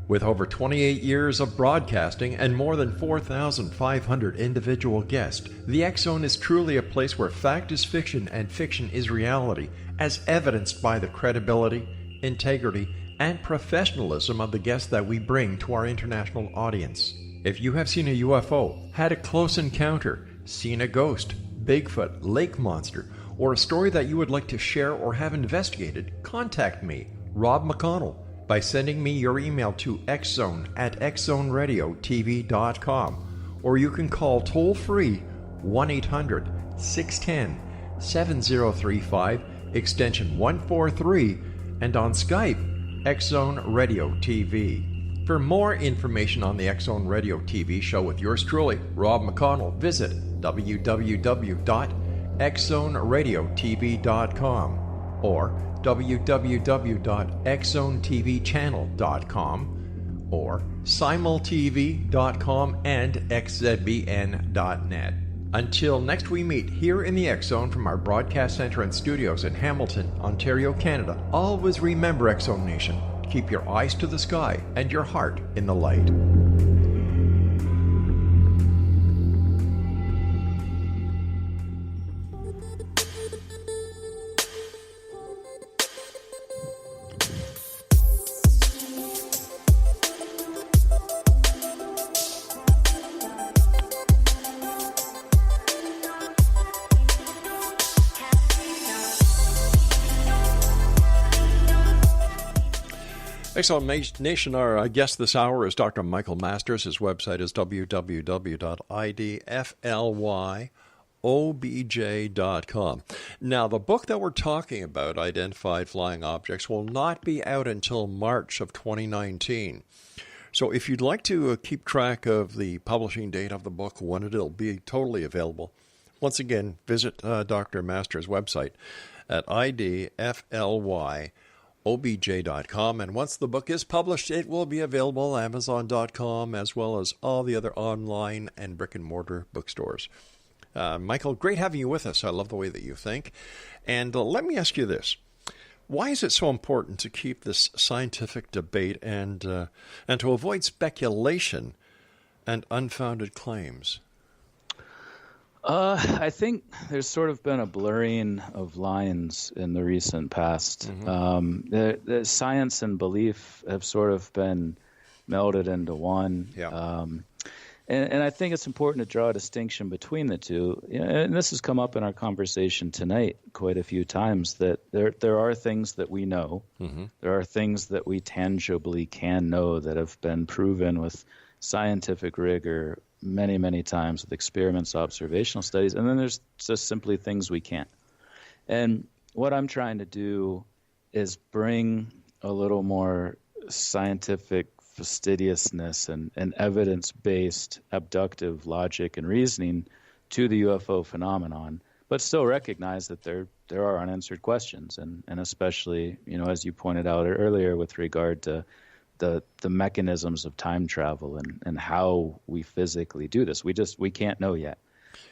With over 28 years of broadcasting and more than 4,500 individual guests, the X Zone is truly a place where fact is fiction and fiction is reality, as evidenced by the credibility, integrity, and professionalism of the guests that we bring to our international audience. If you have seen a UFO, had a close encounter, seen a ghost, Bigfoot, lake monster, or a story that you would like to share or have investigated, contact me, Rob McConnell, by sending me your email to xzone@xzoneradiotv.com, or you can call toll-free 1-800-610-7035, extension 143, and on Skype, X Zone Radio TV. For more information on the X Zone Radio TV show with yours truly, Rob McConnell, visit www.xzoneradiotv.com or www.xzonetvchannel.com or simultv.com and xzbn.net. Until next we meet here in the X Zone from our broadcast center and studios in Hamilton, Ontario, Canada, always remember, X Zone Nation, keep your eyes to the sky and your heart in the light. Excellent Nation, our guest this hour is Dr. Michael Masters. His website is www.idflyobj.com. Now, the book that we're talking about, Identified Flying Objects, will not be out until March of 2019. So if you'd like to keep track of the publishing date of the book, when it'll be totally available, once again, visit Dr. Masters' website at idflyobj.com. obj.com, and once the book is published, it will be available Amazon.com as well as all the other online and brick-and-mortar bookstores. Michael, great having you with us. I love the way that you think. And let me ask you this. Why is it so important to keep this scientific debate and to avoid speculation and unfounded claims? I think there's sort of been a blurring of lines in the recent past. Mm-hmm. The science and belief have sort of been melded into one. Yeah. And I think it's important to draw a distinction between the two. And this has come up in our conversation tonight quite a few times, that there are things that we know. Mm-hmm. There are things that we tangibly can know that have been proven with scientific rigor many, many times with experiments, observational studies, and then there's just simply things we can't. And what I'm trying to do is bring a little more scientific fastidiousness and evidence-based abductive logic and reasoning to the UFO phenomenon, but still recognize that there are unanswered questions, and especially, as you pointed out earlier with regard to the mechanisms of time travel and how we physically do this. We can't know yet.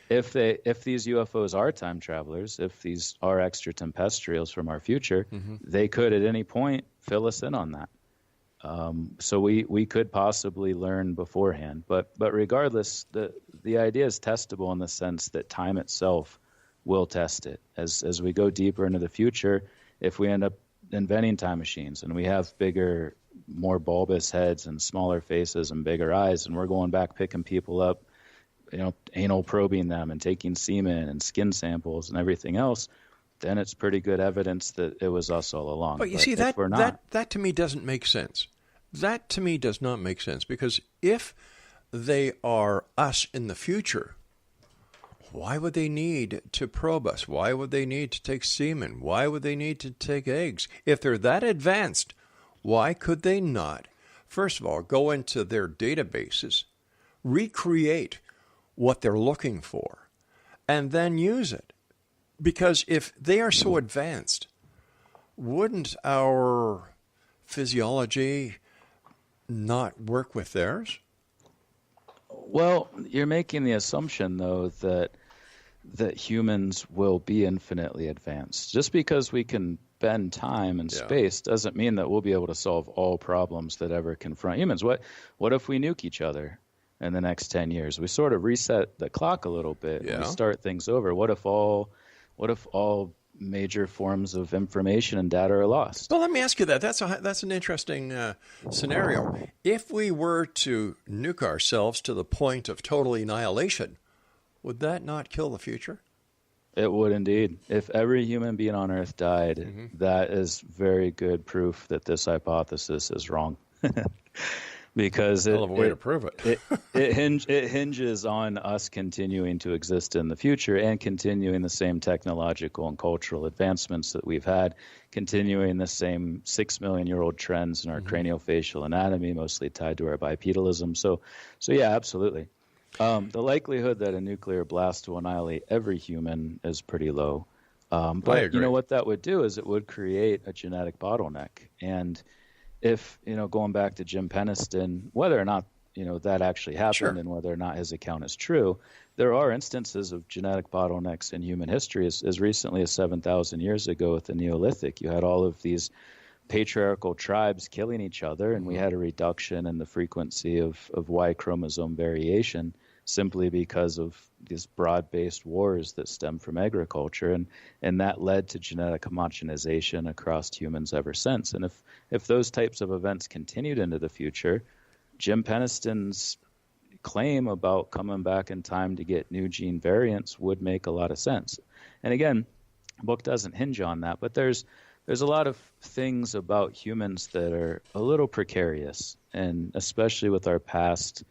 If these UFOs are time travelers, if these are extraterrestrials from our future, mm-hmm. they could at any point fill us in on that. So we could possibly learn beforehand. But regardless, the idea is testable in the sense that time itself will test it. As we go deeper into the future, if we end up inventing time machines and we have bigger, more bulbous heads and smaller faces and bigger eyes, and we're going back picking people up, anal probing them and taking semen and skin samples and everything else, then it's pretty good evidence that it was us all along. But you see, that to me doesn't make sense. That to me does not make sense, because if they are us in the future, why would they need to probe us? Why would they need to take semen? Why would they need to take eggs? If they're that advanced, why could they not, first of all, go into their databases, recreate what they're looking for, and then use it? Because if they are so advanced, wouldn't our physiology not work with theirs? Well, you're making the assumption, though, that humans will be infinitely advanced. Just because we can bend time and space doesn't mean that we'll be able to solve all problems that ever confront humans. What if we nuke each other in the next 10 years? We sort of reset the clock a little bit and we start things over. What if all major forms of information and data are lost? Well, let me ask you that. That's an interesting scenario. If we were to nuke ourselves to the point of total annihilation, would that not kill the future? It would indeed. If every human being on Earth died, mm-hmm. that is very good proof that this hypothesis is wrong. because hell of a way to prove it. it hinges on us continuing to exist in the future and continuing the same technological and cultural advancements that we've had, continuing the same 6 million year old trends in our craniofacial anatomy, mostly tied to our bipedalism. So yeah, absolutely. The likelihood that a nuclear blast will annihilate every human is pretty low. But you know what that would do is it would create a genetic bottleneck. And if, going back to Jim Peniston, whether or not, that actually happened and whether or not his account is true, there are instances of genetic bottlenecks in human history. As recently as 7,000 years ago with the Neolithic, you had all of these patriarchal tribes killing each other, and we had a reduction in the frequency of Y chromosome variation simply because of these broad-based wars that stem from agriculture, and that led to genetic homogenization across humans ever since. And if those types of events continued into the future, Jim Peniston's claim about coming back in time to get new gene variants would make a lot of sense. And again, the book doesn't hinge on that, but there's a lot of things about humans that are a little precarious, and especially with our past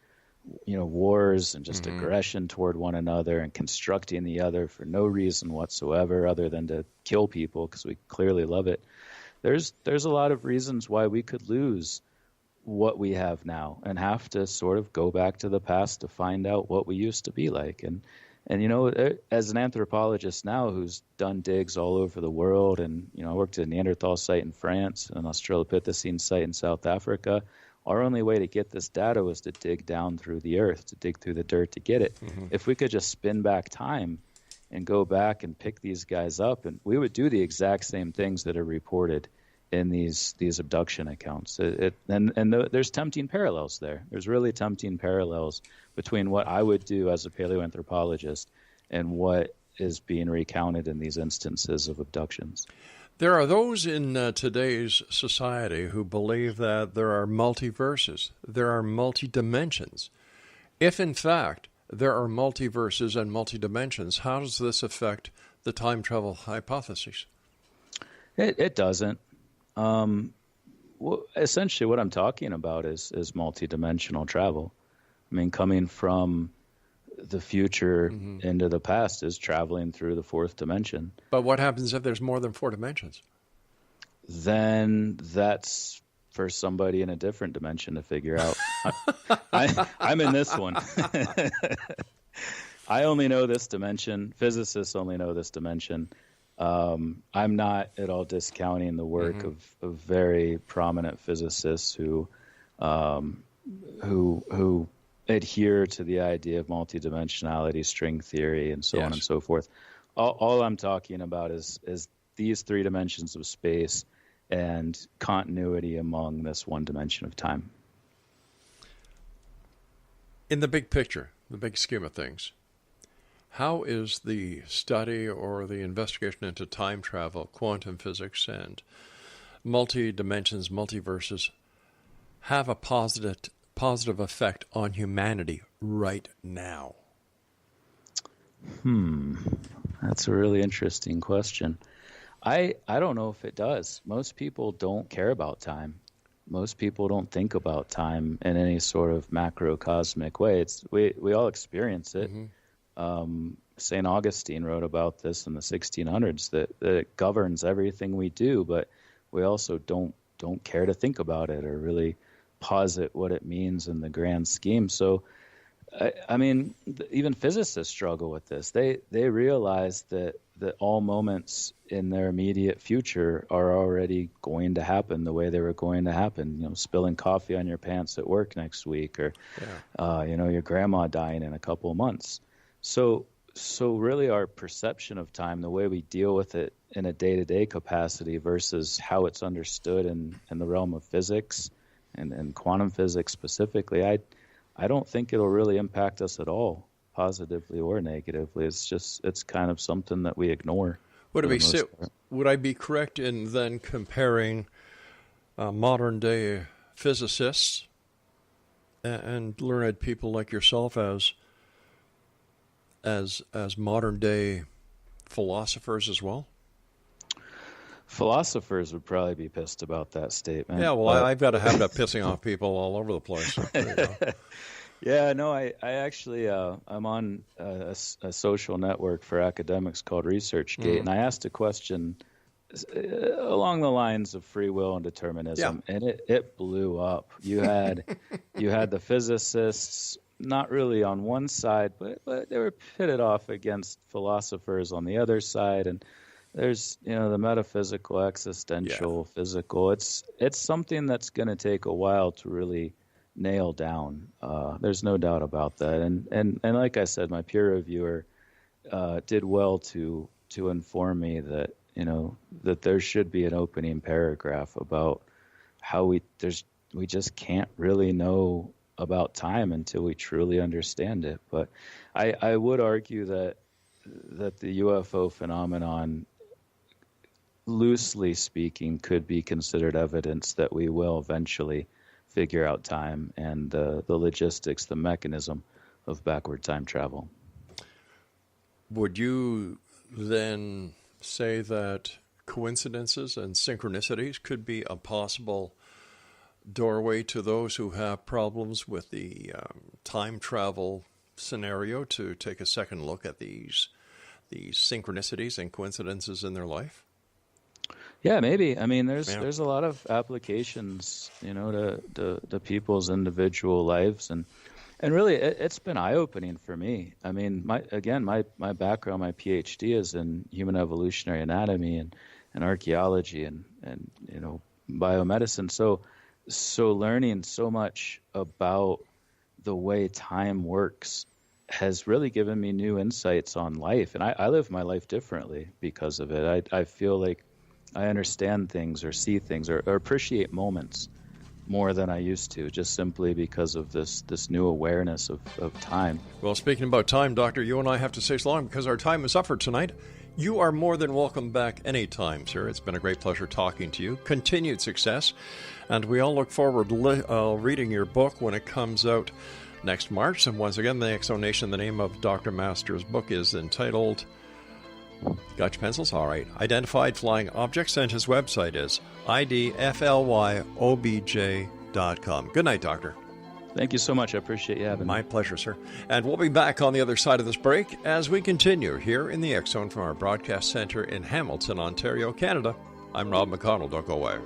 wars and just aggression toward one another and constructing the other for no reason whatsoever other than to kill people because we clearly love it. There's a lot of reasons why we could lose what we have now and have to sort of go back to the past to find out what we used to be like. And as an anthropologist now who's done digs all over the world, and I worked at a Neanderthal site in France, an Australopithecine site in South Africa. Our only way to get this data was to dig down through the earth, to dig through the dirt to get it. If we could just spin back time and go back and pick these guys up, and we would do the exact same things that are reported in these abduction accounts. There's tempting parallels there. There's really tempting parallels between what I would do as a paleoanthropologist and what is being recounted in these instances of abductions. There are those in today's society who believe that there are multiverses, there are multi-dimensions. If, in fact, there are multiverses and multi-dimensions, how does this affect the time travel hypothesis? It doesn't. Essentially, what I'm talking about is multidimensional travel. I mean, coming from the future into the past is traveling through the fourth dimension. But what happens if there's more than 4 dimensions? Then that's for somebody in a different dimension to figure out. I'm in this one. I only know this dimension. Physicists only know this dimension. I'm not at all discounting the work of very prominent physicists who adhere to the idea of multidimensionality, string theory, and so on and so forth. All I'm talking about is these 3 dimensions of space and continuity among this one dimension of time. In the big picture, the big scheme of things, how is the study or the investigation into time travel, quantum physics, and multi-dimensions, multiverses have a positive effect on humanity right now? That's a really interesting question. I don't know if it does. Most people don't care about time. Most people don't think about time in any sort of macrocosmic way. We all experience it. St. Augustine wrote about this in the 1600s, that it governs everything we do, but we also don't care to think about it or really posit what it means in the grand scheme. So, I mean, even physicists struggle with this. They realize that all moments in their immediate future are already going to happen the way they were going to happen. Spilling coffee on your pants at work next week, or your grandma dying in a couple of months. So really our perception of time, the way we deal with it in a day-to-day capacity versus how it's understood in the realm of physics and quantum physics specifically, I don't think it'll really impact us at all, positively or negatively. It's kind of something that we ignore. Would I be correct in then comparing modern-day physicists and learned people like yourself as modern-day philosophers as well? Philosophers would probably be pissed about that statement. Yeah, well, I've got a habit of pissing off people all over the place. There you go. Yeah, no, I actually, I'm on a social network for academics called ResearchGate, and I asked a question along the lines of free will and determinism, and it blew up. You had the physicists not really on one side, but they were pitted off against philosophers on the other side, and there's the metaphysical, existential, physical. It's something that's going to take a while to really nail down. There's no doubt about that. And like I said, my peer reviewer did well to inform me that that there should be an opening paragraph about how we just can't really know about time until we truly understand it. But I would argue that the UFO phenomenon, loosely speaking, could be considered evidence that we will eventually figure out time and the logistics, the mechanism of backward time travel. Would you then say that coincidences and synchronicities could be a possible doorway to those who have problems with the time travel scenario to take a second look at these synchronicities and coincidences in their life? Yeah, maybe. I mean, there's a lot of applications, to people's individual lives, and really, it's been eye-opening for me. I mean, my background, my Ph.D. is in human evolutionary anatomy and archaeology and biomedicine. So learning so much about the way time works has really given me new insights on life, and I live my life differently because of it. I feel like I understand things or see things or appreciate moments more than I used to, just simply because of this new awareness of time. Well, speaking about time, Doctor, you and I have to say so long because our time is up for tonight. You are more than welcome back anytime, sir. It's been a great pleasure talking to you. Continued success. And we all look forward to reading your book when it comes out next March. And once again, the Exonation, the name of Dr. Master's book is entitled... Got your pencils? All right. Identified Flying Objects, and his website is idflyobj.com. Good night, Doctor. Thank you so much. I appreciate you having me. My pleasure, sir. And we'll be back on the other side of this break as we continue here in the X Zone from our broadcast center in Hamilton, Ontario, Canada. I'm Rob McConnell. Don't go away.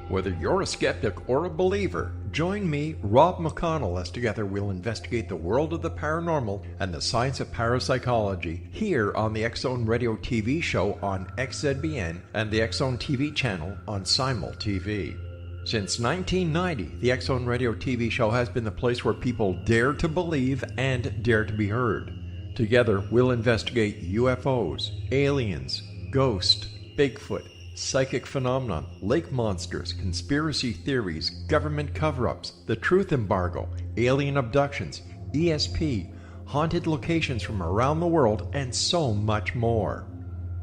Whether you're a skeptic or a believer, join me, Rob McConnell, as together we'll investigate the world of the paranormal and the science of parapsychology here on the X Zone Radio TV show on XZBN and the X Zone TV channel on Simul TV. Since 1990, the X Zone Radio TV show has been the place where people dare to believe and dare to be heard. Together, we'll investigate UFOs, aliens, ghosts, Bigfoot, psychic phenomenon, lake monsters, conspiracy theories, government cover-ups, the truth embargo, alien abductions, ESP, haunted locations from around the world, and so much more.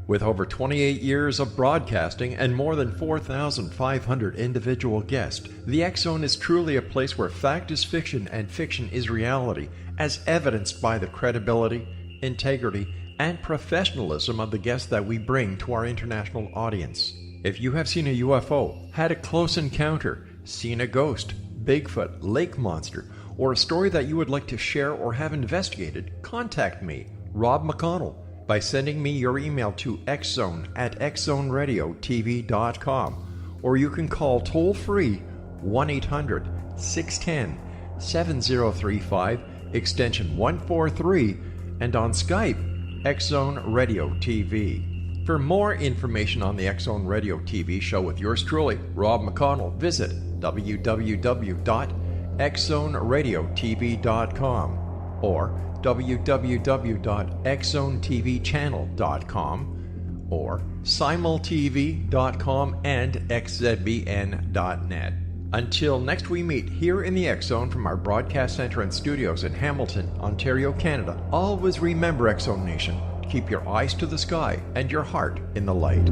With over 28 years of broadcasting and more than 4,500 individual guests, the X Zone is truly a place where fact is fiction and fiction is reality, as evidenced by the credibility, integrity, and professionalism of the guests that we bring to our international audience. If you have seen a UFO, had a close encounter, seen a ghost, Bigfoot, lake monster, or a story that you would like to share or have investigated, contact me, Rob McConnell, by sending me your email to xzone@xzoneradiotv.com, or you can call toll-free 1-800-610-7035, extension 143, and on Skype, X Zone Radio TV. For more information on the X Zone Radio TV show with yours truly, Rob McConnell, visit www.xzoneradiotv.com or www.xzonetvchannel.com or simultv.com and xzbn.net. Until next we meet here in the X Zone from our broadcast center and studios in Hamilton, Ontario, Canada, always remember, X Zone Nation, keep your eyes to the sky and your heart in the light.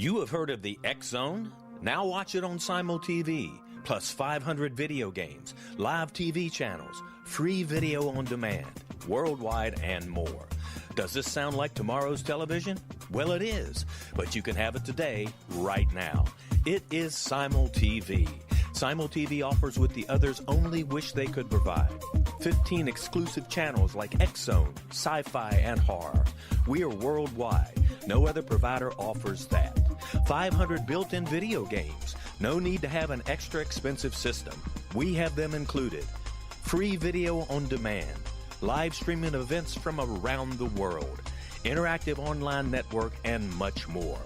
You have heard of the X Zone? Now watch it on Simul TV, plus 500 video games, live TV channels, free video on demand, worldwide, and more. Does this sound like tomorrow's television? Well, it is, but you can have it today, right now. It is Simul TV. Simul TV offers what the others only wish they could provide. 15 exclusive channels like X Zone, sci-fi, and horror. We are worldwide. No other provider offers that. 500 built-in video games. No need to have an extra expensive system. We have them included. Free video on demand. Live streaming events from around the world. Interactive online network, and much more.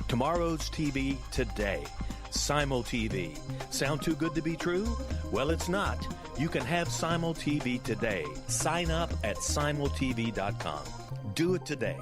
Tomorrow's TV today. Simul TV. Sound too good to be true? Well, it's not. You can have Simul TV today. Sign up at simultv.com. Do it today.